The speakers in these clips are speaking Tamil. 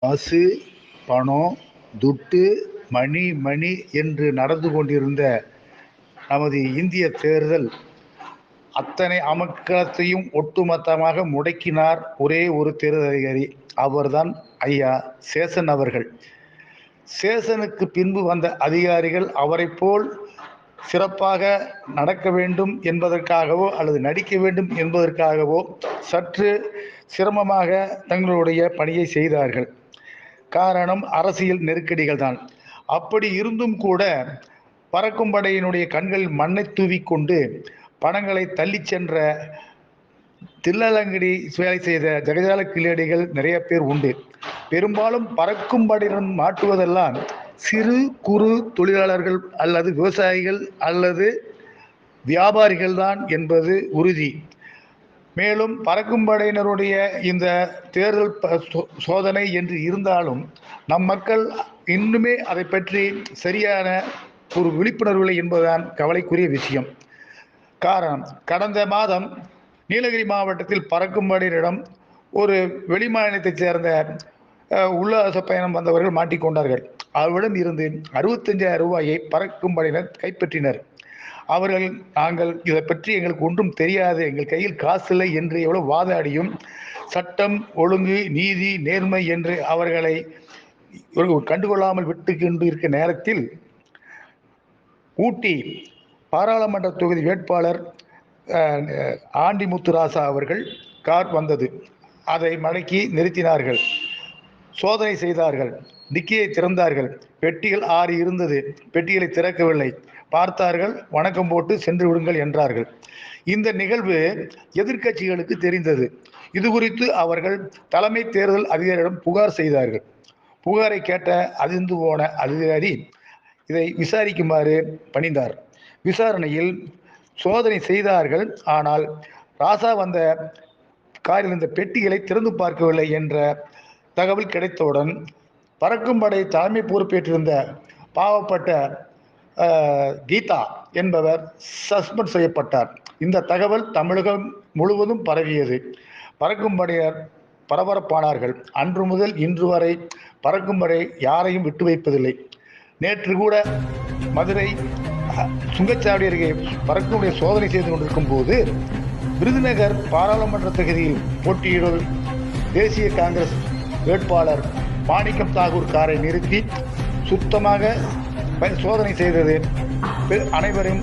பசு, பணம், துட்டு, மணி மணி என்று நடந்து கொண்டிருந்த நமது இந்திய தேர்தல் அத்தனை அமக்கலத்தையும் ஒட்டுமொத்தமாக முடக்கினார் ஒரே ஒரு தேர்தல் அதிகாரி. அவர்தான் ஐயா சேஷன் அவர்கள். சேஷனுக்கு பின்பு வந்த அதிகாரிகள் அவரை போல் சிறப்பாக நடக்க வேண்டும் என்பதற்காகவோ அல்லது நடிக்க வேண்டும் என்பதற்காகவோ சற்று சிரமமாக தங்களுடைய பணியை செய்தார்கள். காரணம் அரசியல் நெருக்கடிகள் தான். அப்படி இருந்தும் கூட பறக்கும் படையினுடைய கண்களில் மண்ணை தூவிக்கொண்டு பணங்களை தள்ளி சென்ற தில்லலங்கடி வேலை செய்த ஜெகஜால கில்லாடிகள் நிறைய பேர் உண்டு. பெரும்பாலும் பறக்கும் படையுடன் மாட்டுவதெல்லாம் சிறு குறு தொழிலாளர்கள் அல்லது விவசாயிகள் அல்லது வியாபாரிகள் தான் என்பது உறுதி. மேலும் பறக்கும் படையினருடைய இந்த தேர்தல் சோதனை என்று இருந்தாலும் நம் மக்கள் இன்னுமே அதை பற்றி சரியான ஒரு விழிப்புணர்வு இல்லை என்பதுதான் கவலைக்குரிய விஷயம். காரணம், கடந்த மாதம் நீலகிரி மாவட்டத்தில் பறக்கும் படையினரிடம் ஒரு வெளிமாநிலத்தைச் சேர்ந்த உல்லாச பயணம் வந்தவர்கள் மாட்டிக்கொண்டார்கள். அவரிடம் இருந்து 65,000 ரூபாயை பறக்கும் படையினர் கைப்பற்றினர். அவர்கள், நாங்கள் இதை பற்றி எங்களுக்கு ஒன்றும் தெரியாது, எங்கள் கையில் காசு இல்லை என்று எவ்வளவு வாதாடியும் சட்டம் ஒழுங்கு நீதி நேர்மை என்று அவர்களை கண்டுகொள்ளாமல் விட்டு கொண்டு இருக்க நேரத்தில் ஊட்டி பாராளுமன்ற தொகுதி வேட்பாளர் ஆண்டிமுத்துராசா அவர்கள் கார் வந்தது. அதை மடக்கி நிறுத்தினார்கள். சோதனை செய்தார்கள். டிக்கியை திறந்தார்கள். பெட்டிகள் 6 இருந்தது. பெட்டிகளை திறக்கவில்லை. பார்த்தார்கள். வணக்கம் போட்டு சென்று விடுங்கள் என்றார்கள். இந்த நிகழ்வு எதிர்க்கட்சிகளுக்கு தெரிந்தது. இது குறித்து அவர்கள் தலைமை தேர்தல் அதிகாரியிடம் புகார் செய்தார்கள். புகாரை கேட்ட அதிர்ந்து போன அதிகாரி இதை விசாரிக்குமாறு பணிந்தார். விசாரணையில் சோதனை செய்தார்கள். ஆனால் ராசா வந்த காரில் இந்த பெட்டிகளை திறந்து பார்க்கவில்லை என்ற தகவல் கிடைத்தவுடன் பறக்கும் படை தலைமை பொறுப்பேற்றிருந்த பாவப்பட்ட கீதா என்பவர் சஸ்பெண்ட் செய்யப்பட்டார். இந்த தகவல் தமிழகம் முழுவதும் பரவியது. பறக்கும் படையினர் பரபரப்பானார்கள். அன்று முதல் இன்று வரை பறக்கும் படை யாரையும் விட்டு வைப்பதில்லை. நேற்று கூட மதுரை சுங்கச்சாவடி அருகே பறக்கும்படை சோதனை செய்து கொண்டிருக்கும் போது விருதுநகர் பாராளுமன்ற தொகுதியில் போட்டியிடும் தேசிய காங்கிரஸ் வேட்பாளர் மாணிக்கம் தாகூர் காரை நிறுத்தி சுத்தமாக சோதனை செய்தது அனைவரும்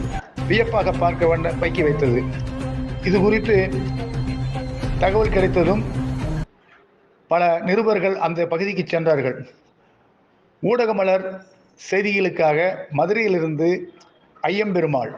வியப்பாக பார்க்க வைக்க வைத்தது. இது குறித்து தகவல் கிடைத்ததும் பல நிருபர்கள் அந்த பகுதிக்கு சென்றார்கள். ஊடகமலர் செய்திகளுக்காக மதுரையிலிருந்து ஐயம்பெருமாள்.